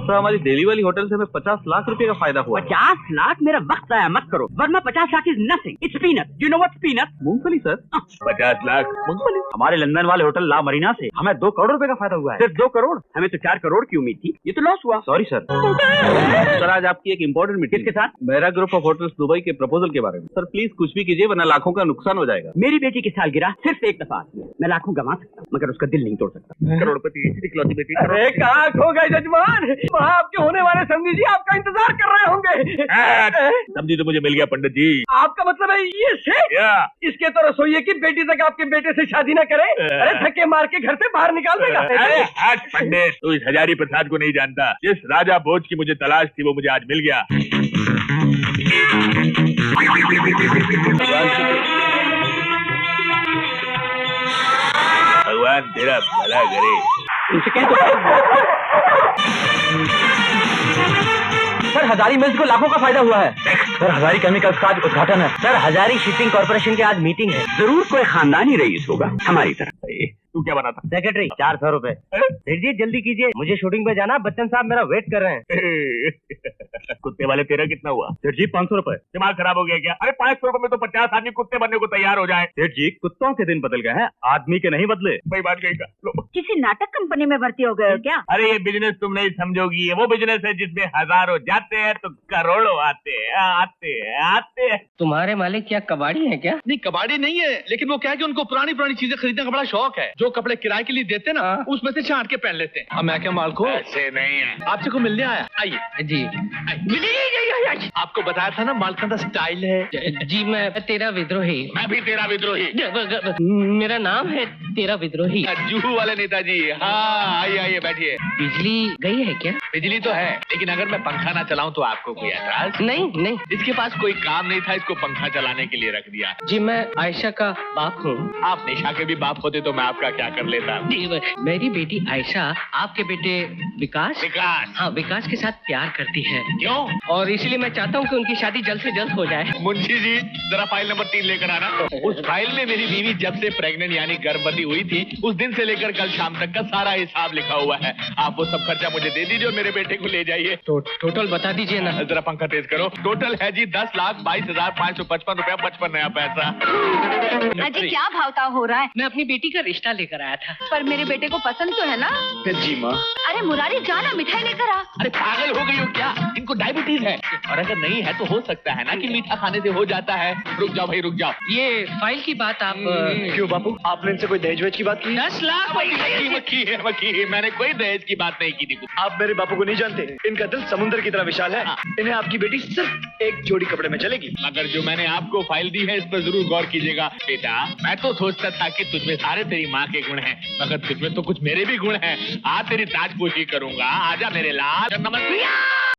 Sir हमारी दिल्ली वाली hotel से हमें 50 लाख रुपए का फायदा हुआ। 50 लाख? मेरा वक्त आया मत करो, वरना 50 lakh is nothing, it's peanut. You know what's peanut? मूंगफली सर। 50 लाख मूंगफली। हमारे लंदन वाले होटल ला मरीना से हमें 2 करोड़ रुपए का फायदा हुआ है। सिर्फ 2 करोड़? हमें तो 4 करोड़ की उम्मीद थी, ये तो लॉस हुआ। Sorry sir. सर आज आपकी एक इम्पोर्टेंट मीटिंग किसके साथ? मेरा ग्रुप ऑफ होटल्स दुबई के प्रपोजल के बारे में। सर प्लीज कुछ भी कीजिए वरना लाखों का नुकसान हो जाएगा। मेरी बेटी की सालगिरह सिर्फ एक दफा आती है, मैं लाखों गंवा सकता हूँ मगर उसका दिल नहीं तोड़ सकता। करोड़पति इकलौती बेटी। अरे कहाँ खो गए जजमान? वहाँ आपके होने वाले समझी जी आपका इंतजार कर रहे होंगे। समझी तो मुझे मिल गया पंडित जी। आपका मतलब है ये शेख? इसके तो रसोइये की बेटी तक आपके बेटे से शादी न करे। अरे धक्के मार के घर से बाहर निकाल देगा। अरे हट पंडित, तू इस हजारी प्रसाद को नहीं जानता। जिस राजा भोज की मुझे तलाश थी वो मुझे आज मिल गया। भगवान तेरा भला करे। उनसे कह दो सर, हजारी मिल्स को लाखों का फायदा हुआ है। सर हजारी केमिकल्स का आज उद्घाटन है। सर हजारी शिपिंग कॉर्पोरेशन की आज मीटिंग है। जरूर कोई खानदानी रईस होगा हमारी तरफ। तू क्या बना था? सेक्रेटरी 400 रुपए। सेठ जी जल्दी कीजिए, मुझे शूटिंग पे जाना, बच्चन साहब मेरा वेट कर रहे हैं। कुत्ते वाले तेरा कितना हुआ? सेठ जी 500 रुपए। दिमाग खराब हो गया क्या? अरे 500 रुपए में तो 50 आदमी कुत्ते बनने को तैयार हो जाए। सेठ जी कुत्तों के दिन बदल गए हैं, आदमी के नहीं बदले। भाई बात गई का लो। किसी नाटक कंपनी में भर्ती हो गए हो क्या? अरे ये बिजनेस तुम नहीं समझोगी, ये वो बिजनेस है जिसमें हजारों जाते हैं तो करोड़ों आते हैं। तुम्हारे मालिक क्या कबाड़ी है क्या? नहीं कबाड़ी नहीं है, लेकिन वो क्या है कि उनको पुरानी पुरानी चीजें खरीदने का बड़ा शौक है। जो कपड़े किराए के लिए देते ना उसमें से छांट के पहन लेते हैं। अब मैं क्या मालको ऐसे नहीं है। आपसे को मिलने आया। आइए जी आपको बताया था ना मालकन का स्टाइल है। जी मैं तेरा विद्रोही। मैं भी तेरा विद्रोही। मेरा नाम है तेरा विद्रोही। जूहू वाले नेताजी। हाँ आइए आइए बैठिए। बिजली गई है क्या? बिजली तो है, लेकिन अगर मैं पंखा ना चलाऊं तो आपको कोई ऐतराज? नहीं। इसके पास कोई काम नहीं था, इसको पंखा चलाने के लिए रख दिया। जी मैं आयशा का बाप हूँ। आप निशा के भी बाप होते तो मैं आपका क्या कर लेता। मेरी बेटी आयशा आपके बेटे विकास हाँ विकास के साथ प्यार करती है। क्यों? और इसीलिए मैं चाहता हूँ कि उनकी शादी जल्द से जल्द हो जाए। मुंशी जी जरा फाइल नंबर 3 लेकर आना। उस फाइल में मेरी बीवी जब से प्रेग्नेंट यानी गर्भवती हुई थी उस दिन से लेकर कल शाम तक का सारा हिसाब लिखा हुआ है। आप वो सब खर्चा मुझे दे दीजिए और मेरे बेटे को ले जाइए। टोटल बता दीजिए ना। जरा पंखा तेज करो। टोटल है जी 10,22,555 रुपया 55 नया पैसा। अजय क्या भावताव हो रहा है? मैं अपनी बेटी का रिश्ता लेकर आया था। पर मेरे बेटे को पसंद तो है ना? जी माँ। अरे मुरारी जाना मिठाई लेकर आ। अरे पागल हो गई हो क्या? इनको डायबिटीज है और अगर नहीं है तो हो सकता है ना कि मीठा खाने से हो जाता है। रुक जाओ भाई रुक जाओ। ये फाइल की बात आप क्यों बापू, आपने इनसे कोई दहेज वहेज की बात की? 10 लाख मक्खी मैंने कोई दहेज की बात नहीं की थी। आप मेरे बापू को नहीं जानते, इनका दिल समुद्र की तरह विशाल है। इन्हें आपकी बेटी सिर्फ एक जोड़ी कपड़े में चलेगी। मगर जो मैंने आपको फाइल दी है इस पर जरूर गौर कीजिएगा। बेटा मैं तो सोचता था कि तुझमें सारे तेरी माँ के गुण हैं, मगर तुझमें तो कुछ मेरे भी गुण हैं। आज तेरी ताजपोशी करूंगा। आजा मेरे लाल। नमस्ते।